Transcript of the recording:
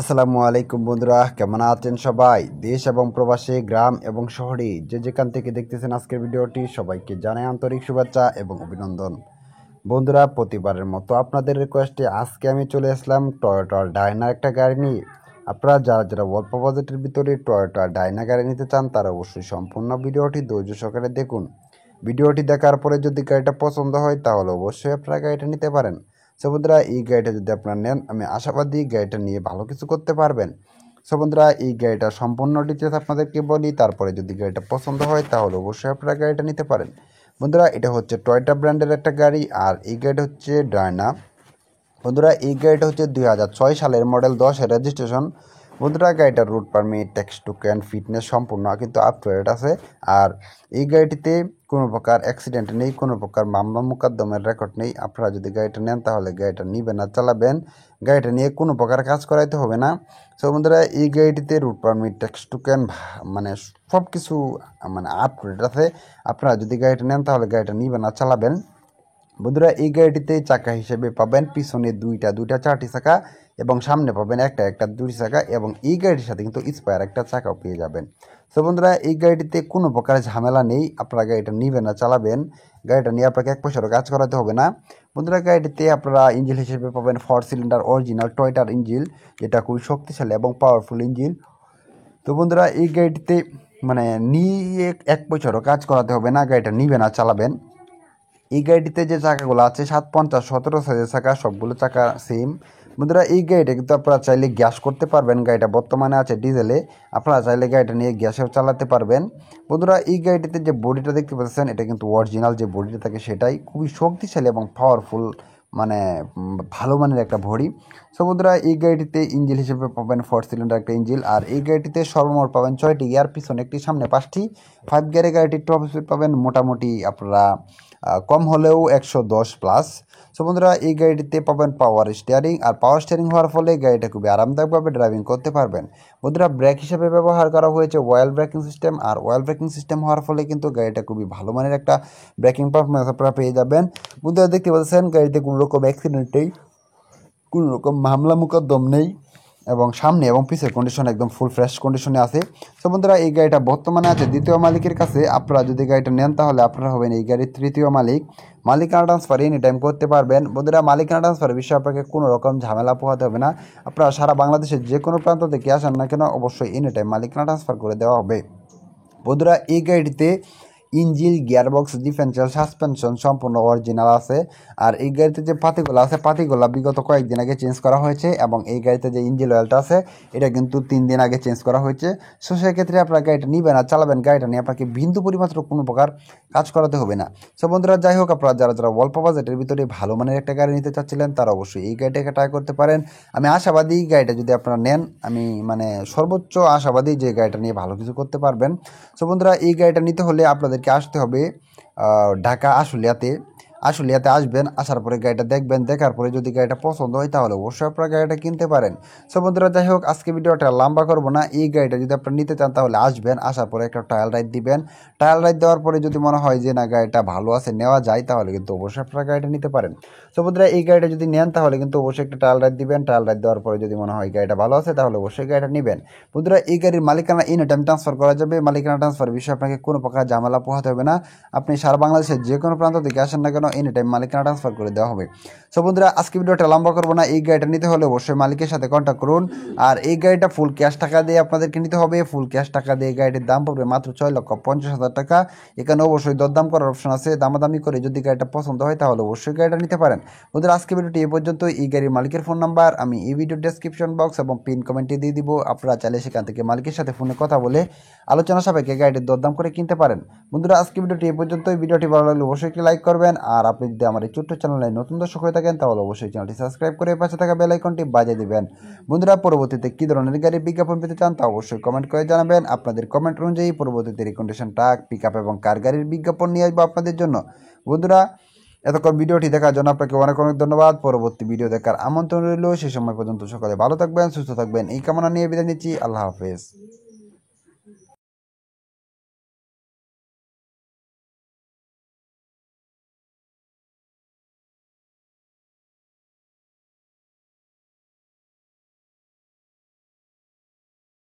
আসসালামু আলাইকুম বন্ধুরা, কেমন আছেন সবাই? দেশ এবং প্রবাসে, গ্রাম এবং শহরে যে যেখান থেকে দেখতেছেন আজকের ভিডিওটি, সবাইকে জানাই আন্তরিক শুভেচ্ছা এবং অভিনন্দন। বন্ধুরা, প্রতিবারের মতো আপনাদের রিকোয়েস্টে আজকে আমি চলে আসলাম টয়োটা ডায়না একটা গাড়ি নিয়ে। আপনারা যারা অল্প বাজেটের ভিতরে টয়োটা ডায়না গাড়ি নিতে চান তারা অবশ্যই সম্পূর্ণ ভিডিওটি ধৈর্য সহকারে দেখুন। ভিডিওটি দেখার পরে যদি গাড়িটা পছন্দ হয় তাহলে অবশ্যই আপনারা গাড়িটা নিতে পারেন। সো বন্ধুরা, এই গাড়িটা যদি আপনারা নেন, আমি আশাবাদী গাড়িটা নিয়ে ভালো কিছু করতে পারবেন। সো বন্ধুরা, এই গাড়িটা সম্পূর্ণ ডিটেলস আপনাদেরকে বলি, তারপরে যদি গাড়িটা পছন্দ হয় তাহলে অবশ্যই আপনারা গাড়িটা নিতে পারেন। বন্ধুরা, এটা হচ্ছে টয়োটা ব্র্যান্ডের একটা গাড়ি, আর এই গাড়িটা হচ্ছে ডায়না। বন্ধুরা, এই গাড়িটা হচ্ছে 2006 সালের মডেল, 10-এর রেজিস্ট্রেশন। বন্ধুরা, গাড়িটার route permit, tax token, fitness সম্পূর্ণ কিন্তু আপ টু ডেট আছে। আর এই গাড়িটিতে কোনো প্রকার অ্যাক্সিডেন্ট নেই, কোনো প্রকার মামলা মোকদ্দমের রেকর্ড নেই। আপনারা যদি গাড়িটা নেন তাহলে গাড়িটা নিবেন আর চালাবেন, গাড়িটা নিয়ে কোনো প্রকার কাজ করাইতে হবে না। সো বন্ধুরা, এই গাড়িটিতে রুট পারমিট, ট্যাক্স টোকেন মানে সব কিছু মানে আপ টু ডেট আছে। আপনারা যদি গাড়িটা নেন তাহলে গাড়িটা নিবেন আর চালাবেন। বন্ধুরা, এই গাড়িটিতে চাকা হিসেবে পাবেন পিছনে দুইটা চারটি চাকা, এবং সামনে পাবেন একটা দুই চাকা, এবং এই গাড়িটির সাথে কিন্তু স্পেয়ার একটা চাকাও পেয়ে যাবেন। তো বন্ধুরা, এই গাড়িটিতে কোনো প্রকার ঝামেলা নেই। আপনারা গাড়িটা নিবেন না চালাবেন, গাড়িটা নিয়ে আপনাকে এক পয়সারও কাজ করাতে হবে না। বন্ধুরা, গাড়িটিতে আপনারা ইঞ্জিন হিসেবে পাবেন 4 সিলিন্ডার অরিজিনাল টয়োটার ইঞ্জিন, যেটা খুবই শক্তিশালী এবং পাওয়ারফুল ইঞ্জিন। তো বন্ধুরা, এই গাড়িটিতে মানে নিয়ে এক পয়সারও কাজ করাতে হবে না, গাড়িটা নিবেন আর চালাবেন। এই গাড়িটিতে যে চাকাগুলো আছে 750 17 সাইজের চাকা, সবগুলো চাকা সেম। বন্ধুরা, এই গাড়িটা কিন্তু আপনারা চাইলে গ্যাস করতে পারবেন। গাড়িটা বর্তমানে আছে ডিজেলে, আপনারা চাইলে গাড়িটা নিয়ে গ্যাসেও চালাতে পারবেন। বন্ধুরা, এই গাড়িটিতে যে বডিটা দেখতে পাচ্ছেন, এটা কিন্তু অরিজিনাল যে বডিটা থাকে সেটাই, খুবই শক্তিশালী এবং পাওয়ারফুল, মানে ভালো মানের একটা বডি। সো বন্ধুরা, এই গাড়িটিতে ইঞ্জিন হিসেবে পাবেন 4 সিলিন্ডার একটা ইঞ্জিন, আর এই গাড়িটিতে সর্বমোট পাবেন 6টি গিয়ার, পিছনে একটি সামনে 5টি। 5 গিয়ারের গাড়িটির টপ স্পিড পাবেন মোটামুটি আপনারা কম হলেও 110+। সো বন্ধুরা, এই গাড়িটিতে পাবেন পাওয়ার স্টিয়ারিং, আর পাওয়ার স্টিয়ারিং হওয়ার ফলে গাড়িটা খুবই আরামদায়কভাবে ড্রাইভিং করতে পারবেন। বন্ধুরা, ব্রেক হিসেবে ব্যবহার করা হয়েছে অয়েল ব্রেকিং সিস্টেম, আর অয়েল ব্রেকিং সিস্টেম হওয়ার ফলে কিন্তু গাড়িটা খুবই ভালো মানের একটা ব্রেকিং পারফরমেন্স আপনারা পেয়ে যাবেন। বন্ধুরা, দেখতে পাচ্ছেন গাড়িতে কোনো রকম অ্যাক্সিডেন্ট নেই, কোনো রকম মামলা মোকদ্দম নেই, এবং সামনে এবং পিছের কন্ডিশন একদম ফুল ফ্রেশ কন্ডিশনে আছে। সো বন্ধুরা, এই গাড়িটা বর্তমানে আছে দ্বিতীয় মালিকের কাছে। আপনারা যদি গাড়িটা নেন তাহলে আপনারা হবেন এই গাড়ির তৃতীয় মালিক। মালিকানা ট্রান্সফার এনি টাইম করতে পারবেন। বন্ধুরা, মালিকানা ট্রান্সফারের বিষয়ে আপনাকে কোনো রকম ঝামেলা পোহাতে হবে না। আপনারা সারা বাংলাদেশের যে কোনো প্রান্ত থেকে আসেন না কেন, অবশ্যই এনি টাইম মালিকানা ট্রান্সফার করে দেওয়া হবে। বন্ধুরা, এই গাড়িটিতে ইঞ্জিন, গিয়ারবক্স, ডিফারেন্সিয়াল সাসপেনশন সম্পূর্ণ অরিজিনাল আছে। আর এই গাড়িতে যে পাতিগুলো আছে, পাতিগুলো বিগত কয়েকদিন আগে চেঞ্জ করা হয়েছে, এবং এই গাড়িতে যে ইঞ্জিন অয়েলটা আছে এটা কিন্তু 3 দিন আগে চেঞ্জ করা হয়েছে। সো সেক্ষেত্রে আপনার গাড়িটা নিবেন আর চালাবেন, গাড়িটা নিয়ে আপনাকে বিন্দু পরিমাত্র কোনো প্রকার কাজ করাতে হবে না। সো বন্ধুরা, যাই হোক, আপনারা যারা অল্প বাজেটের ভিতরে ভালো মানের একটা গাড়ি নিতে চাচ্ছিলেন তারা অবশ্যই এই গাড়িটাকে ট্রাই করতে পারেন। আমি আশাবাদী এই গাড়িটা যদি আপনারা নেন, আমি সর্বোচ্চ আশাবাদী যে গাড়িটা নিয়ে ভালো কিছু করতে পারবেন। সো বন্ধুরা, এই গাড়িটা নিতে হলে আপনাদেরকে আসতে হবে ঢাকা আশুলিয়াতে আসবেন। আসার পরে গাড়িটা দেখবেন, দেখার পরে যদি গাড়িটা পছন্দ হয় তাহলে অবশ্যই আপনারা গাড়িটা কিনতে পারেন। সো বন্ধুরা, যাই হোক, আজকে ভিডিওটা লম্বা করবো না। এই গাড়িটা যদি আপনারা নিতে চান তাহলে আসবেন, আসার পরে একটা ট্রায়াল রাইড দিবেন। ট্রায়াল রাইড দেওয়ার পরে যদি মনে হয় যে না, গাড়িটা ভালো আছে, নেওয়া যায়, তাহলে কিন্তু অবশ্যই আপনারা গাড়িটা নিতে পারেন। সো বন্ধুরা, এই গাড়িটা যদি নেন তাহলে কিন্তু অবশ্যই একটা ট্রায়াল রাইড দিবেন। ট্রায়াল রাইড দেওয়ার পরে যদি মনে হয় গাড়িটা ভালো আছে তাহলে অবশ্যই গাড়িটা নেবেন। বন্ধুরা, এই গাড়ির মালিকানা এনি টাইম ট্রান্সফার করা যাবে। মালিকানা ট্রান্সফার বিষয়ে আপনাকে কোনো প্রকার ঝামেলা পোহাতে হবে না। আপনি সারা বাংলাদেশের যে কোনো প্রান্ত থেকে আসেন না কেন, এনি টাইম মালিকানা ট্রান্সফার করে দেওয়া হবে। সো বন্ধুরা, আজকে ভিডিওটা লম্বা করবো না। এই গাড়িটা নিতে হলে অবশ্যই মালিকের সাথে কন্ট্যাক্ট করুন। আর এই গাড়িটা ফুল ক্যাশ টাকা দিয়ে আপনাদেরকে নিতে হবে। ফুল ক্যাশ টাকা দিয়ে গাড়িটির দাম পড়বে মাত্র 6,50,000 টাকা। এখানে অবশ্যই দরদাম করার অপশন আছে। দামাদামি করে যদি গাড়িটা পছন্দ হয় তাহলে অবশ্যই গাড়িটা নিতে পারেন। বন্ধুরা, আজকে ভিডিওটি এই পর্যন্ত। এই গাড়ির মালিকের ফোন নাম্বার আমি এই ভিডিওর ডেসক্রিপশন বক্স এবং পিন কমেন্টে দিয়ে দিব। আপনারা চাইলে সেখান থেকে মালিকের সাথে ফোনে কথা বলে আলোচনা সাপেক্ষে গাড়িটির দরদাম করে কিনতে পারেন। বন্ধুরা, আজকে ভিডিওটি এই পর্যন্ত। ভিডিওটি ভালো লাগলে অবশ্যই একটি লাইক করবেন, আর আপনি যদি আমার এই ছোট্ট চ্যানেলে নতুন দর্শক হয়ে থাকেন তাহলে অবশ্যই চ্যানেলটি সাবস্ক্রাইব করে পাশে থাকা বেল আইকনটি বাজিয়ে দিবেন। বন্ধুরা, পরবর্তীতে কী ধরনের গাড়ির বিজ্ঞাপন পেতে চান তা অবশ্যই কমেন্ট করে জানাবেন। আপনাদের কমেন্ট অনুযায়ী পরবর্তীতে রিকন্ডিশন ট্রাক, পিক আপ এবং কার গাড়ির বিজ্ঞাপন নিয়ে আসবো আপনাদের জন্য। বন্ধুরা, এতক্ষণ ভিডিওটি দেখার জন্য আপনাকে অনেক অনেক ধন্যবাদ। পরবর্তী ভিডিও দেখার আমন্ত্রণ রইল। সে সময় পর্যন্ত সকলে ভালো থাকবেন, সুস্থ থাকবেন, এই কামনা নিয়ে বিদায় নিচ্ছি। আল্লাহ হাফেজ।